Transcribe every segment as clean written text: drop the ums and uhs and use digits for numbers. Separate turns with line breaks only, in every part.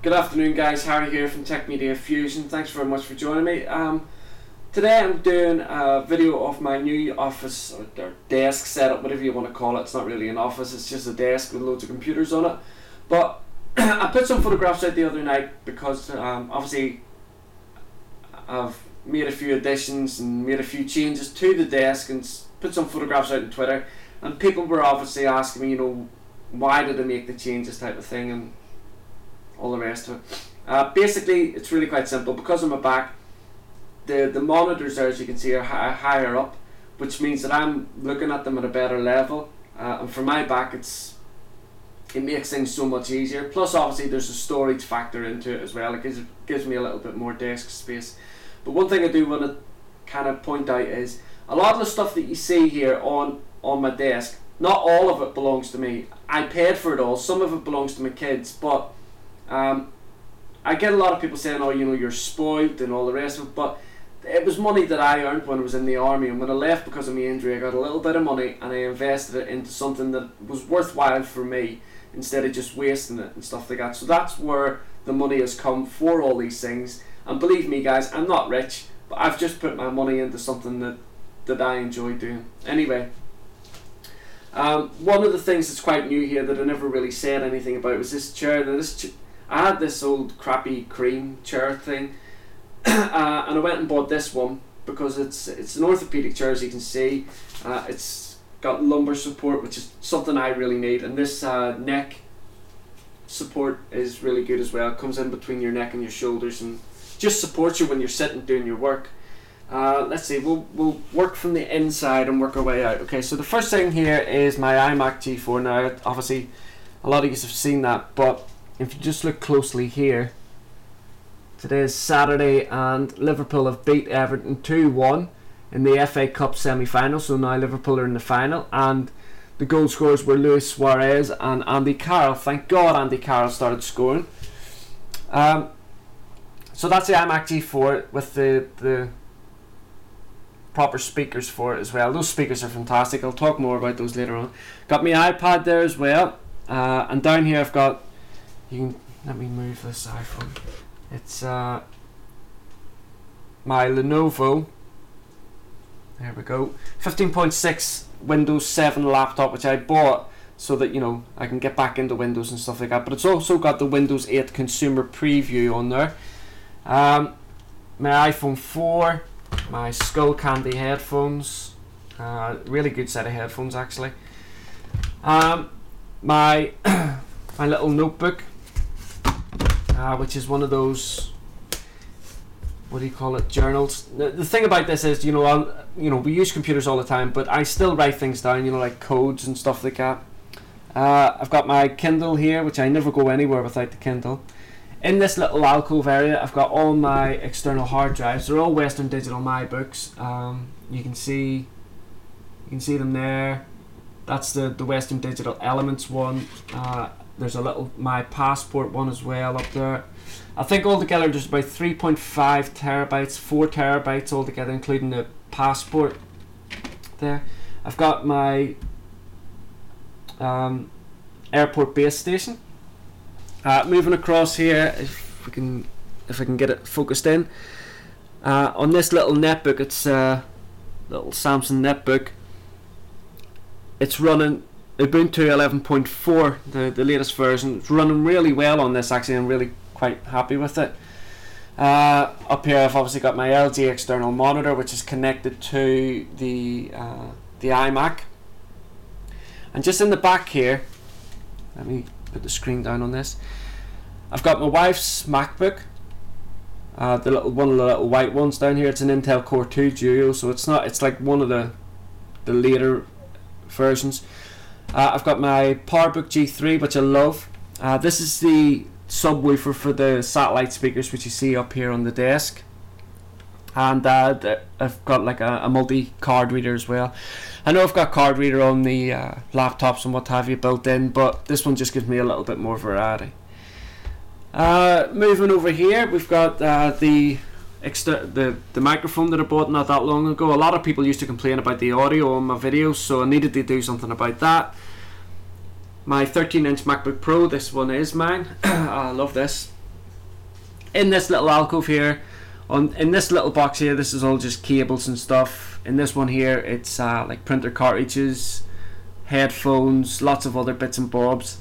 Good afternoon guys, Harry here from Tech Media Fusion. Thanks very much for joining me. Today I'm doing a video of my new office or desk setup, whatever you want to call it. It's not really an office, it's just a desk with loads of computers on it. But I put some photographs out the other night because obviously I've made a few additions and made a few changes to the desk and put some photographs out on Twitter, and people were obviously asking me, why did I make the changes type of thing and all the rest of it. Basically, it's really quite simple. Because of my back, the monitors there, as you can see, are higher up, which means that I'm looking at them at a better level, and for my back it makes things so much easier. Plus obviously there's a storage factor into it as well. It gives me a little bit more desk space. But one thing I do want to kind of point out is a lot of the stuff that you see here on my desk, not all of it belongs to me. I paid for it all. Some of it belongs to my kids, but I get a lot of people saying, you're spoiled and all the rest of it, but it was money that I earned when I was in the army, and when I left because of my injury I got a little bit of money and I invested it into something that was worthwhile for me instead of just wasting it and stuff like that. So that's where the money has come for all these things, and believe me guys, I'm not rich, but I've just put my money into something that I enjoy doing. Anyway, one of the things that's quite new here that I never really said anything about was this chair. Now I had this old crappy cream chair thing, and I went and bought this one because it's an orthopedic chair, as you can see. It's got lumbar support, which is something I really need, and this neck support is really good as well. It comes in between your neck and your shoulders and just supports you when you're sitting doing your work. Let's see, we'll work from the inside and work our way out. Okay, so the first thing here is my iMac G4. Now obviously a lot of you have seen that, but if you just look closely here, today is Saturday and Liverpool have beat Everton 2-1 in the FA Cup semi-final. So now Liverpool are in the final, and the goal scorers were Luis Suarez and Andy Carroll. Thank God Andy Carroll started scoring. So that's the iMac G4 with the proper speakers for it as well. Those speakers are fantastic. I'll talk more about those later on. Got my iPad there as well, and down here I've got, let me move this iPhone. It's my Lenovo, there we go, 15.6 Windows 7 laptop, which I bought so that I can get back into Windows and stuff like that. But it's also got the Windows 8 consumer preview on there. My iPhone 4, my Skull Candy headphones, really good set of headphones actually. My little notebook, which is one of those, what do you call it, journals. The thing about this is, we use computers all the time, but I still write things down, like codes and stuff like that. I've got my Kindle here, which I never go anywhere without the Kindle. In this little alcove area, I've got all my external hard drives. They're all Western Digital My Books. You can see them there. That's the Western Digital Elements one. There's a little My Passport one as well up there. I think altogether there's about 3.5 terabytes, 4 terabytes altogether, including the Passport there. I've got my airport base station. Moving across here, if I can get it focused in, on this little netbook, it's a little Samsung netbook. It's running Ubuntu 11.4, the latest version. It's running really well on this actually. I'm really quite happy with it. Up here I've obviously got my LG external monitor, which is connected to the iMac. And just in the back here, let me put the screen down on this. I've got my wife's MacBook, one of the little white ones down here. It's an Intel Core 2 Duo, so it's like one of the later versions. I've got my PowerBook G3, which I love. This is the subwoofer for the satellite speakers, which you see up here on the desk. And I've got like a multi-card reader as well. I know I've got card reader on the laptops and what have you built in, but this one just gives me a little bit more variety. Moving over here, we've got the microphone that I bought not that long ago. A lot of people used to complain about the audio on my videos, so I needed to do something about that. My 13-inch MacBook Pro, this one is mine. I love this. In this little alcove here, in this little box here, this is all just cables and stuff. In this one here, it's like printer cartridges, headphones, lots of other bits and bobs.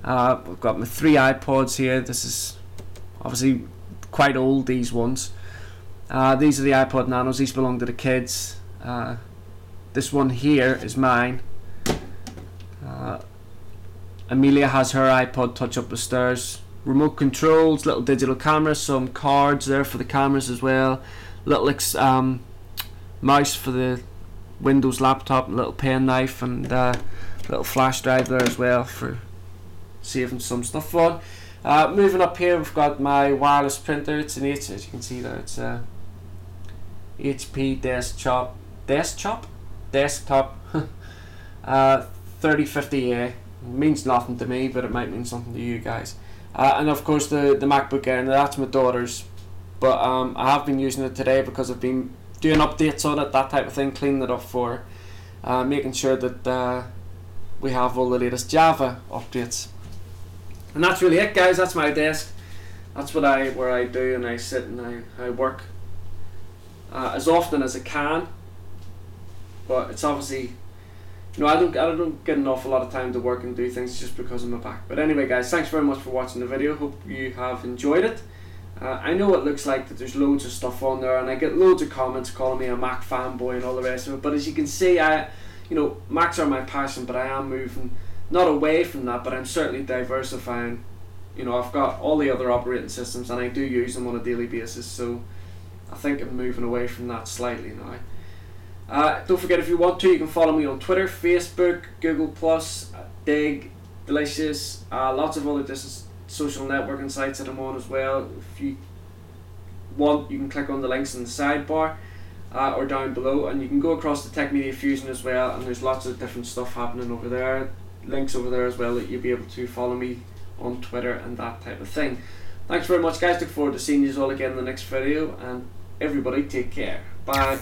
I've got my 3 iPods here. This is obviously quite old, these ones. These are the iPod Nanos. These belong to the kids. This one here is mine. Amelia has her iPod Touch up the stairs. Remote controls, little digital cameras, some cards there for the cameras as well. Little mouse for the Windows laptop, little pen knife, and little flash drive there as well for saving some stuff on. Moving up here, we've got my wireless printer. It's an as you can see there, it's a HP desktop 3050A. Means nothing to me, but it might mean something to you guys. And of course the MacBook Air. Now that's my daughter's, but I have been using it today because I've been doing updates on it, that type of thing, cleaning it up for making sure that we have all the latest Java updates. And that's really it, guys. That's my desk. That's where I do, and I sit and I work as often as I can. But it's obviously, I don't get an awful lot of time to work and do things just because of my back. But anyway, guys, thanks very much for watching the video. Hope you have enjoyed it. I know it looks like that there's loads of stuff on there, and I get loads of comments calling me a Mac fanboy and all the rest of it. But as you can see, Macs are my passion, but I am moving not away from that, but I'm certainly diversifying. I've got all the other operating systems, and I do use them on a daily basis. So I think I'm moving away from that slightly now. Don't forget, if you want to, you can follow me on Twitter, Facebook, Google+, Dig, Delicious, lots of other social networking sites that I'm on as well. If you want, you can click on the links in the sidebar or down below, and you can go across to Tech Media Fusion as well, and there's lots of different stuff happening over there, links over there as well, that you'll be able to follow me on Twitter and that type of thing. Thanks very much, guys. Look forward to seeing you all again in the next video, and everybody take care. Bye.